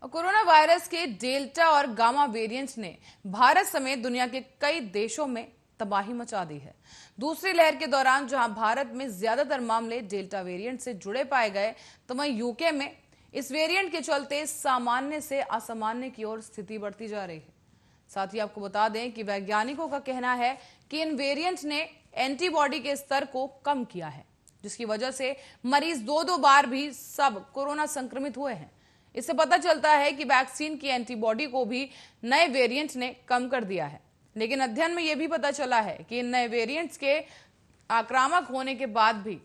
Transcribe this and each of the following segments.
Corona virus के delta और gamma variants ने भारत समेत दुनिया के कई देशों में तबाही मचा दी है। दूसरी लहर के दौरान जहां भारत में ज्यादातर मामले डेल्टा वेरिएंट से जुड़े पाए गए, तो वहीं यूके में इस वेरिएंट के चलते सामान्य से असामान्य की ओर स्थिति बढ़ती जा रही है। साथ ही आपको बता दें कि वैज्ञानिकों का कहना है कि इन वेरिएंट ने एंटीबॉडी के स्तर को कम किया है, जिसकी वजह से मरीज दो बार भी सब कोरोना संक्रमित हुए हैं। इससे पता चलता है कि वैक्सीन की एंटीबॉडी को भी नए वेरिएंट ने कम कर दिया है। लेकिन अध्ययन में यह भी पता चला है कि इन नए वेरिएंट्स के आक्रामक होने के बाद भी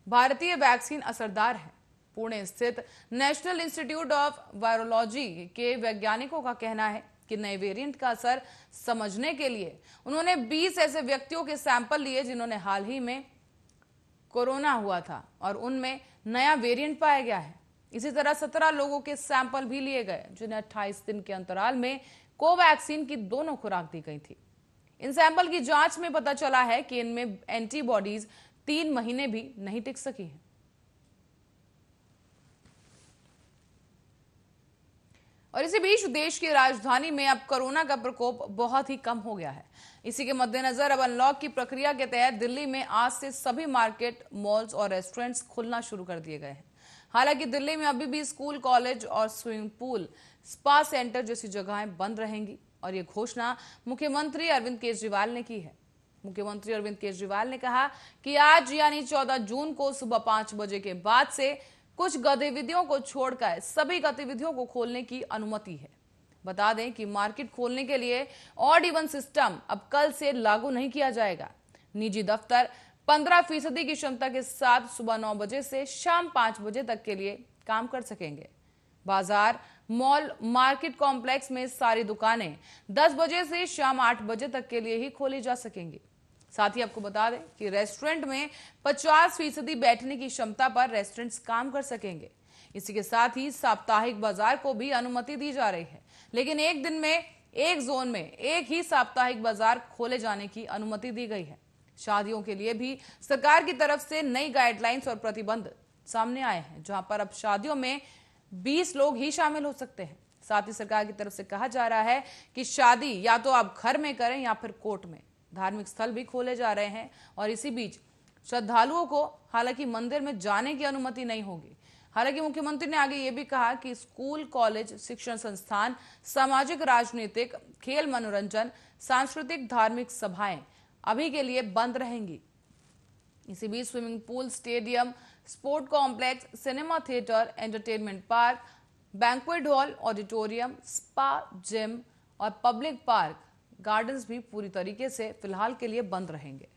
भारतीय वैक्सीन असरदार है। पुणे स्थित नेशनल इंस्टीट्यूट ऑफ वायरोलॉजी के वैज्ञानिकों का कहना है कि नए वेरिएंट का असर समझने के लिए उन्होंने 20 ऐसे व्यक्तियों के सैंपल लिए जिन्होंने हाल ही में कोरोना हुआ था और उनमें नया वेरिएंट पाया गया है। इसी तरह 17 लोगों के सैंपल भी लिए गए जिन्हें 28 दिन के अंतराल में कोवैक्सीन की दोनों खुराक दी गई थी। इन सैंपल की जांच में पता चला है कि इनमें एंटीबॉडीज 3 महीने भी नहीं टिक सकी हैं। और इसी बीच देश की राजधानी में अब कोरोना का प्रकोप बहुत ही कम हो गया है। इसी के मद्देनजर अब अनलॉक की प्रक्रिया के तहत दिल्ली में आज से सभी मार्केट, मॉल्स और रेस्टोरेंट्स खुलना शुरू कर दिए गए हैं। हालांकि दिल्ली में अभी भी स्कूल, कॉलेज और स्विमिंग पूल, स्पा सेंटर जैसी जगहें बंद रहेंगी और ये घोषणा मुख्यमंत्री अरविंद केजरीवाल ने की है। मुख्यमंत्री अरविंद केजरीवाल ने कहा कि आज यानी 14 जून को सुबह 5 बजे के बाद से कुछ गतिविधियों को छोड़कर सभी गतिविधियों को खोलने की अनुमति है। बता दें कि मार्केट खोलने के लिए ऑड इवन सिस्टम अब कल से लागू नहीं किया जाएगा। निजी दफ्तर 15% की क्षमता के साथ सुबह 9 बजे से शाम 5 बजे तक के लिए काम कर सकेंगे। बाजार, मॉल, मार्केट कॉम्प्लेक्स में सारी दुकानें 10 बजे से शाम 8 बजे तक के लिए ही खोली जा सकेंगी। साथ ही आपको बता दें कि रेस्टोरेंट में 50% बैठने की क्षमता पर रेस्टोरेंट्स काम कर सकेंगे। इसी के साथ ही साप्ताहिक बाजार को भी अनुमति दी जा रही है, लेकिन एक दिन में एक जोन में एक ही साप्ताहिक बाजार खोले जाने की अनुमति दी गई है। शादियों के लिए भी सरकार की तरफ से नई गाइडलाइंस और प्रतिबंध सामने आए हैं, जहां पर अब शादियों में 20 लोग ही शामिल हो सकते हैं। साथ ही सरकार की तरफ से कहा जा रहा है कि शादी या तो आप घर में करें या फिर कोर्ट में। धार्मिक स्थल भी खोले जा रहे हैं और इसी बीच श्रद्धालुओं को हालांकि मंदिर में जाने की अनुमति नहीं होगी। हालांकि मुख्यमंत्री ने आगे ये भी कहा कि स्कूल, कॉलेज, शिक्षण संस्थान, सामाजिक, राजनीतिक, खेल, मनोरंजन, सांस्कृतिक, धार्मिक सभाएं अभी के लिए बंद रहेंगी। इसी बीच swimming pool, stadium, sport complex, cinema theatre, entertainment park, banquet hall, auditorium, spa, gym और पब्लिक पार्क, गार्डन्स भी पूरी तरीके से फिलहाल के लिए बंद रहेंगे।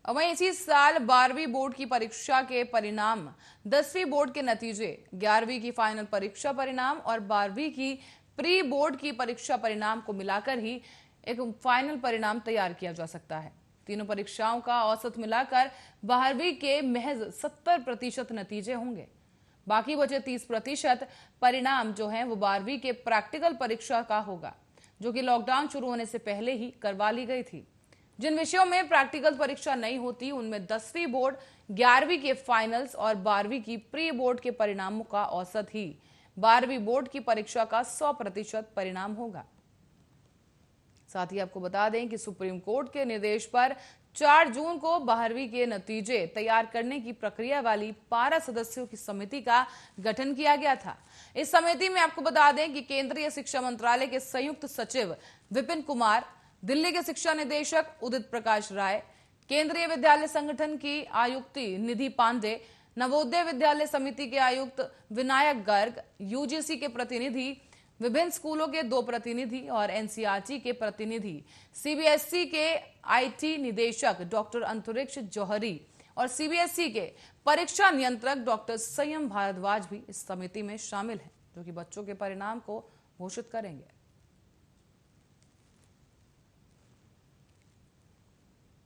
वहीं इसी साल 12वीं बोर्ड की परीक्षा के परिणाम, 10वीं बोर्ड के नतीजे, 11वीं की फाइनल परीक्षा परिणाम और 12वीं की प्री बोर्ड की परीक्षा परिणाम को मिलाकर ही एक फाइनल परिणाम तैयार किया जा सकता है। तीनों परीक्षाओं का औसत मिलाकर 12वीं के महज 70% नतीजे होंगे। बाकी बचे 30% परिणाम जो है वो 12वीं के प्रैक्टिकल परीक्षा का होगा, जो कि लॉकडाउन शुरू होने से पहले ही करवा ली गई थी। जिन विषयों में प्रैक्टिकल परीक्षा नहीं होती उनमें 10वीं बोर्ड, 11वीं के फाइनल्स और 12वीं की प्री बोर्ड के परिणामों का औसत ही 12वीं बोर्ड की परीक्षा का 100% परिणाम होगा। साथ ही आपको बता दें कि सुप्रीम कोर्ट के निर्देश पर 4 जून को 12वीं के नतीजे तैयार करने की प्रक्रिया वाली 12 सदस्यों की समिति का गठन किया गया था। इस समिति में आपको बता दें कि केंद्रीय शिक्षा मंत्रालय के संयुक्त सचिव विपिन कुमार, दिल्ली के शिक्षा निदेशक उदित प्रकाश राय, केंद्रीय विद्यालय संगठन की आयुक्ति निधि पांडे, नवोदय विद्यालय समिति के आयुक्त विनायक गर्ग, यूजीसी के प्रतिनिधि, विभिन्न स्कूलों के 2 प्रतिनिधि और एनसीईआरटी के प्रतिनिधि, सीबीएसई के आईटी निदेशक डॉक्टर अंतरिक्ष जौहरी और सीबीएसई के परीक्षा नियंत्रक डॉक्टर संयम भारद्वाज भी इस समिति में शामिल हैं, जो कि बच्चों के परिणाम को घोषित करेंगे।